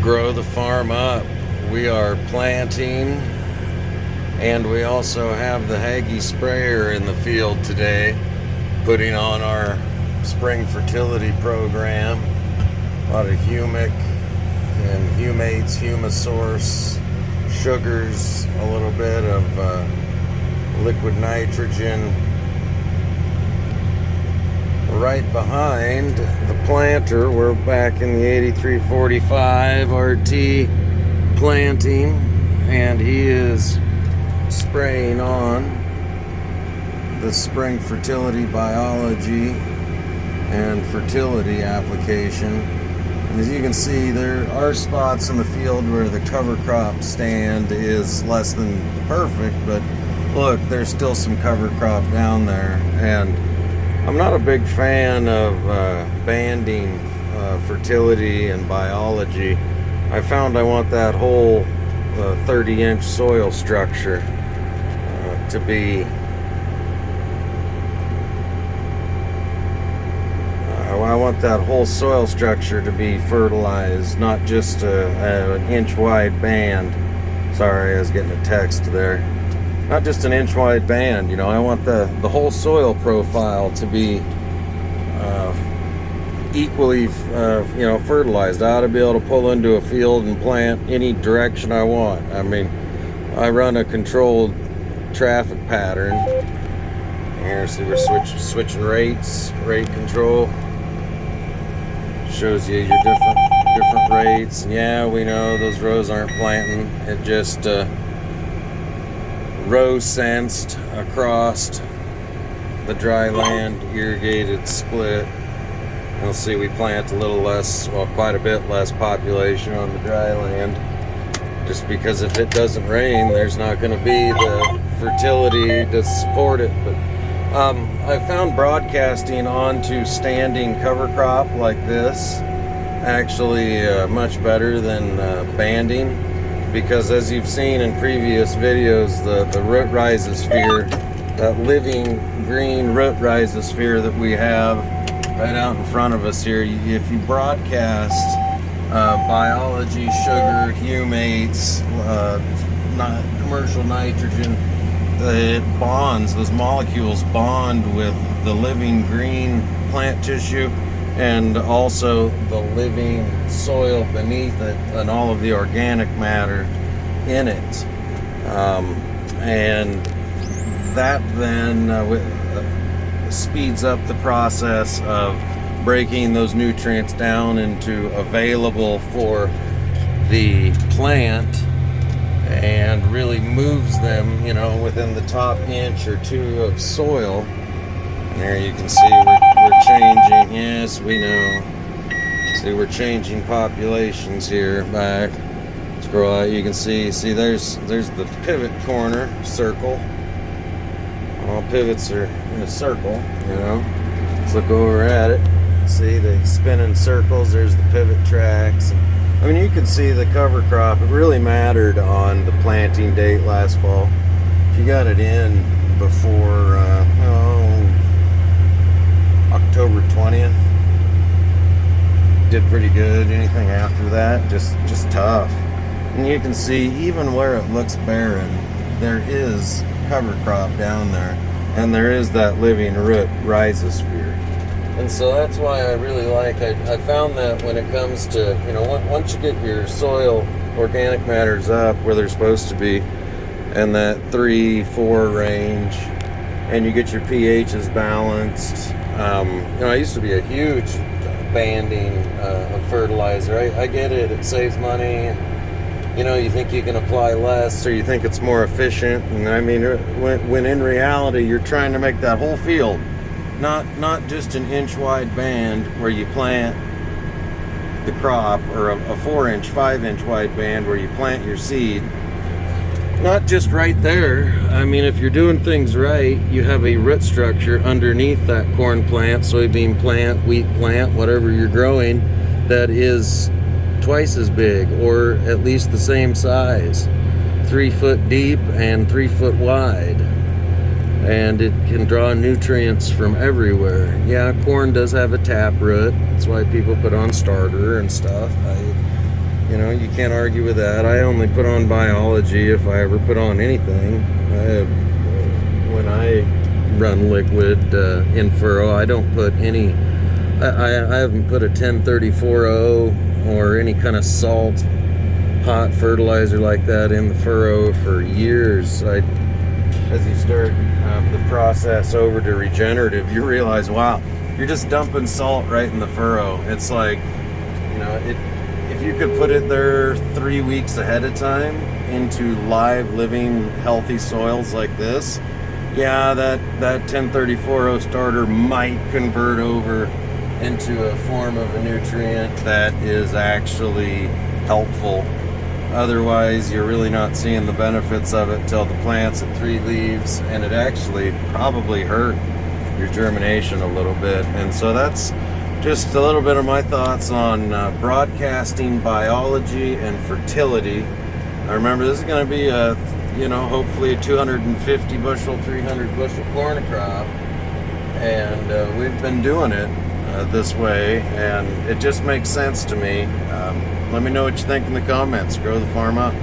grow the farm up. We are planting, and we also have the Haggy sprayer in the field today, putting on our spring fertility program. A lot of humic and humates, humisource, sugars, a little bit of liquid nitrogen. Right behind the planter, we're back in the 8345 RT planting, and he is spraying on the spring fertility biology and fertility application. And as you can see, there are spots in the field where the cover crop stand is less than perfect, but look, there's still some cover crop down there. And I'm not a big fan of banding fertility and biology. I found I want that whole 30-inch soil structure to be I want that whole soil structure to be fertilized, not just an inch wide band. Sorry, I was getting a text there. Not just an inch wide band, you know. I want the whole soil profile to be equally fertilized. I ought to be able to pull into a field and plant any direction I want. I mean, I run a controlled traffic pattern. Here, see, we're switching rates, rate control. Shows you your different rates. And yeah, we know those rows aren't planting. It just row sensed across the dry land irrigated split. You'll see we plant a little less, well, quite a bit less population on the dry land, just because if it doesn't rain, there's not going to be the fertility to support it. But I found broadcasting onto standing cover crop like this actually much better than banding, because as you've seen in previous videos, the root rhizosphere, that living green root rhizosphere that we have right out in front of us here, if you broadcast biology, sugar, humates, commercial nitrogen, it bonds, those molecules bond with the living green plant tissue and also the living soil beneath it and all of the organic matter in it. And that then speeds up the process of breaking those nutrients down into available for the plant, and really moves them, you know, within the top inch or two of soil. And there you can see we're changing. Yes, we know. See, we're changing populations here back. Scroll out, you can see there's the pivot corner circle. All pivots are in a circle, you know. Let's look over at it. See, they spin in circles. There's the pivot tracks. I mean, you can see the cover crop. It really mattered on the planting date last fall. If you got it in before October 20th, did pretty good. Anything after that, just tough. And you can see even where it looks barren, there is cover crop down there, and there is that living root rhizosphere. And so that's why I really like, I found that when it comes to, you know, once you get your soil organic matters up where they're supposed to be, and that 3-4 range, and you get your pHs balanced. You know, I used to be a huge banding of fertilizer. I get it, it saves money. You know, you think you can apply less, or you think it's more efficient. And I mean, when in reality, you're trying to make that whole field not just an inch wide band where you plant the crop, or a 4-inch, 5-inch wide band where you plant your seed. Not just right there. I mean, if you're doing things right, you have a root structure underneath that corn plant, soybean plant, wheat plant, whatever you're growing, that is twice as big, or at least the same size, 3 foot deep and 3 foot wide. And it can draw nutrients from everywhere. Yeah, corn does have a tap root. That's why people put on starter and stuff. You can't argue with that. I only put on biology if I ever put on anything. When I run liquid in furrow, I don't put any. I haven't put a 1034O or any kind of salt hot fertilizer like that in the furrow for years. As you start the process over to regenerative, you realize, wow, you're just dumping salt right in the furrow. It's like, if you could put it there 3 weeks ahead of time into live, living, healthy soils like this, yeah, that 1034O starter might convert over into a form of a nutrient that is actually helpful. Otherwise, you're really not seeing the benefits of it till the plant's at 3 leaves, and it actually probably hurt your germination a little bit. And so that's just a little bit of my thoughts on broadcasting biology and fertility. I remember this is going to be a, hopefully a 250 bushel, 300 bushel corn crop, and we've been doing it this way, and it just makes sense to me. Let me know what you think in the comments. Grow the farm up.